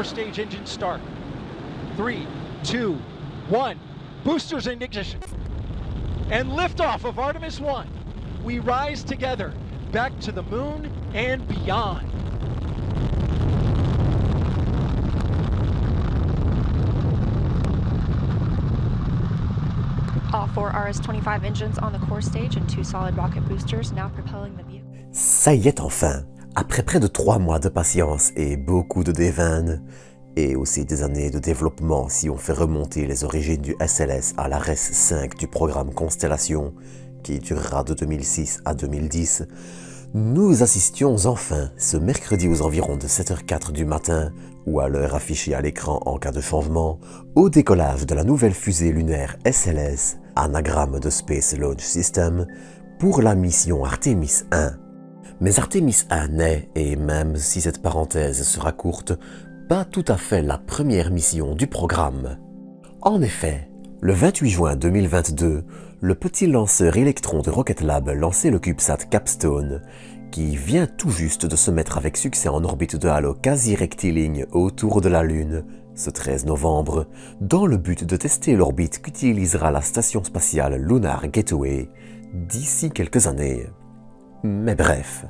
core stage engine start. 3, 2, 1. Boosters in ignition. And liftoff of Artemis 1. We rise together back to the moon and beyond. All 4 RS-25 engines on the core stage and 2 solid rocket boosters now propelling the vehicle. Ça y est enfin! Après près de 3 mois de patience et beaucoup de déveines, et aussi des années de développement si on fait remonter les origines du SLS à la RES-5 du programme Constellation, qui durera de 2006 à 2010, nous assistions enfin, ce mercredi aux environs de 7h04 du matin, ou à l'heure affichée à l'écran en cas de changement, au décollage de la nouvelle fusée lunaire SLS, anagramme de Space Launch System, pour la mission Artemis 1. Mais Artemis 1 n'est, et même si cette parenthèse sera courte, pas tout à fait la première mission du programme. En effet, le 28 juin 2022, le petit lanceur Electron de Rocket Lab lançait le CubeSat Capstone, qui vient tout juste de se mettre avec succès en orbite de halo quasi rectiligne autour de la Lune, ce 13 novembre, dans le but de tester l'orbite qu'utilisera la station spatiale Lunar Gateway d'ici quelques années. Mais bref,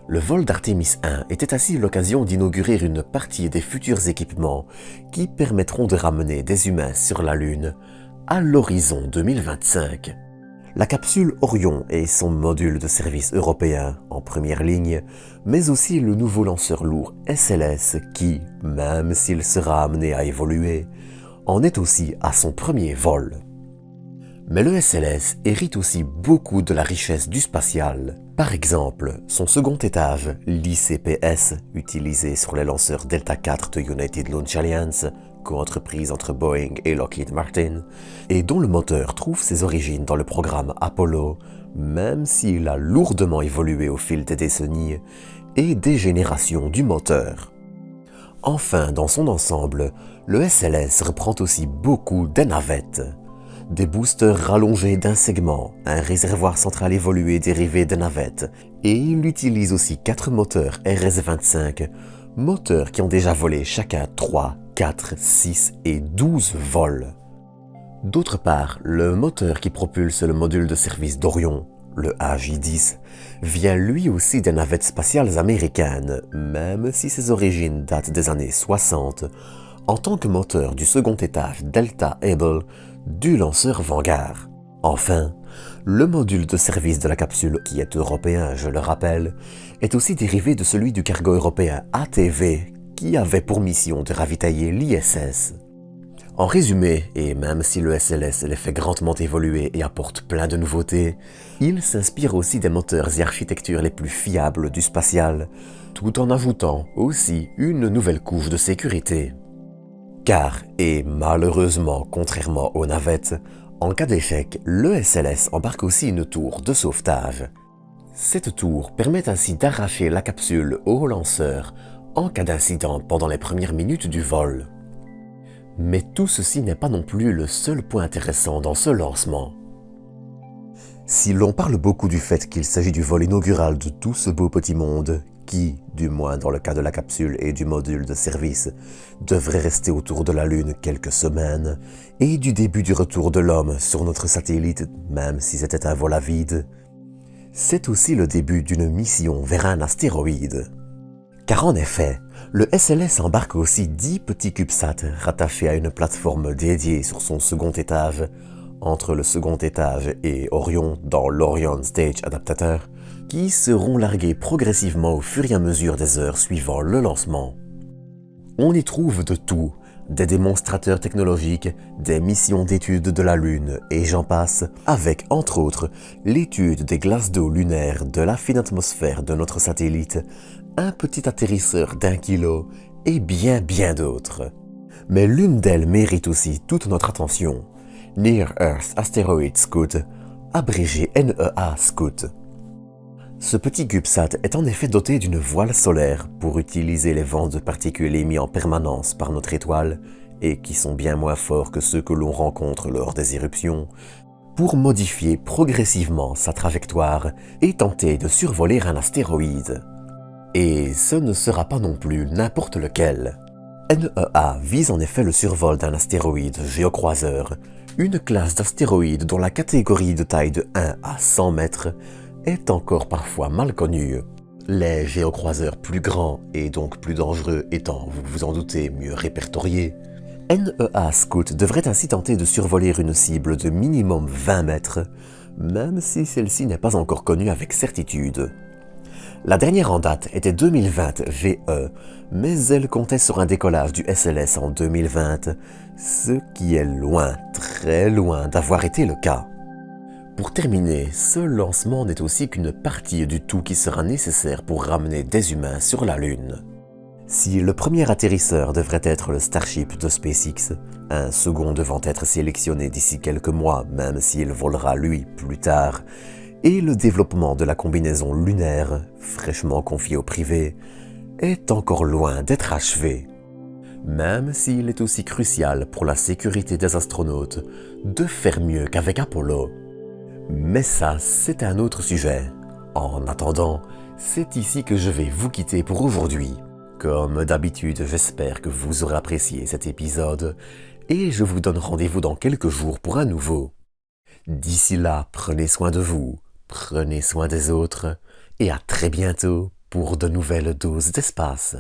le vol d'Artemis 1 était ainsi l'occasion d'inaugurer une partie des futurs équipements qui permettront de ramener des humains sur la Lune à l'horizon 2025. La capsule Orion et son module de service européen en première ligne, mais aussi le nouveau lanceur lourd SLS qui, même s'il sera amené à évoluer, en est aussi à son premier vol. Mais le SLS hérite aussi beaucoup de la richesse du spatial. Par exemple, son second étage, l'ICPS, utilisé sur les lanceurs Delta IV de United Launch Alliance, co-entreprise entre Boeing et Lockheed Martin, et dont le moteur trouve ses origines dans le programme Apollo, même s'il a lourdement évolué au fil des décennies et des générations du moteur. Enfin, dans son ensemble, le SLS reprend aussi beaucoup des navettes. Des boosters rallongés d'un segment, un réservoir central évolué dérivé des navettes, et il utilise aussi 4 moteurs RS-25, moteurs qui ont déjà volé chacun 3, 4, 6 et 12 vols. D'autre part, le moteur qui propulse le module de service d'Orion, le AJ-10, vient lui aussi des navettes spatiales américaines, même si ses origines datent des années 60, en tant que moteur du second étage Delta Able du lanceur Vanguard. Enfin, le module de service de la capsule, qui est européen, je le rappelle, est aussi dérivé de celui du cargo européen ATV, qui avait pour mission de ravitailler l'ISS. En résumé, et même si le SLS les fait grandement évoluer et apporte plein de nouveautés, il s'inspire aussi des moteurs et architectures les plus fiables du spatial, tout en ajoutant aussi une nouvelle couche de sécurité. Car, et malheureusement contrairement aux navettes, en cas d'échec, le SLS embarque aussi une tour de sauvetage. Cette tour permet ainsi d'arracher la capsule au lanceur en cas d'incident pendant les premières minutes du vol. Mais tout ceci n'est pas non plus le seul point intéressant dans ce lancement. Si l'on parle beaucoup du fait qu'il s'agit du vol inaugural de tout ce beau petit monde, qui, du moins dans le cas de la capsule et du module de service, devrait rester autour de la Lune quelques semaines, et du début du retour de l'homme sur notre satellite, même si c'était un vol à vide, c'est aussi le début d'une mission vers un astéroïde. Car en effet, le SLS embarque aussi 10 petits CubeSats rattachés à une plateforme dédiée sur son second étage, entre le second étage et Orion dans l'Orion Stage Adaptateur, qui seront largués progressivement au fur et à mesure des heures suivant le lancement. On y trouve de tout, des démonstrateurs technologiques, des missions d'études de la Lune et j'en passe, avec entre autres l'étude des glaces d'eau lunaires de la fine atmosphère de notre satellite, un petit atterrisseur d'1 kilo et bien d'autres. Mais l'une d'elles mérite aussi toute notre attention, Near Earth Asteroid Scout, abrégé NEA Scout. Ce petit CubeSat est en effet doté d'une voile solaire pour utiliser les vents de particules émis en permanence par notre étoile et qui sont bien moins forts que ceux que l'on rencontre lors des éruptions, pour modifier progressivement sa trajectoire et tenter de survoler un astéroïde. Et ce ne sera pas non plus n'importe lequel. NEA vise en effet le survol d'un astéroïde géocroiseur, une classe d'astéroïdes dont la catégorie de taille de 1 à 100 mètres est encore parfois mal connue. Les géocroiseurs plus grands et donc plus dangereux étant, vous vous en doutez, mieux répertoriés, NEA Scout devrait ainsi tenter de survoler une cible de minimum 20 mètres, même si celle-ci n'est pas encore connue avec certitude. La dernière en date était 2020 VE, mais elle comptait sur un décollage du SLS en 2020, ce qui est loin, très loin d'avoir été le cas. Pour terminer, ce lancement n'est aussi qu'une partie du tout qui sera nécessaire pour ramener des humains sur la Lune. Si le premier atterrisseur devrait être le Starship de SpaceX, un second devant être sélectionné d'ici quelques mois, même s'il volera lui plus tard, et le développement de la combinaison lunaire, fraîchement confiée au privé, est encore loin d'être achevé. Même s'il est aussi crucial pour la sécurité des astronautes de faire mieux qu'avec Apollo. Mais ça, c'est un autre sujet. En attendant, c'est ici que je vais vous quitter pour aujourd'hui. Comme d'habitude, j'espère que vous aurez apprécié cet épisode et je vous donne rendez-vous dans quelques jours pour un nouveau. D'ici là, prenez soin de vous, prenez soin des autres et à très bientôt pour de nouvelles doses d'espace.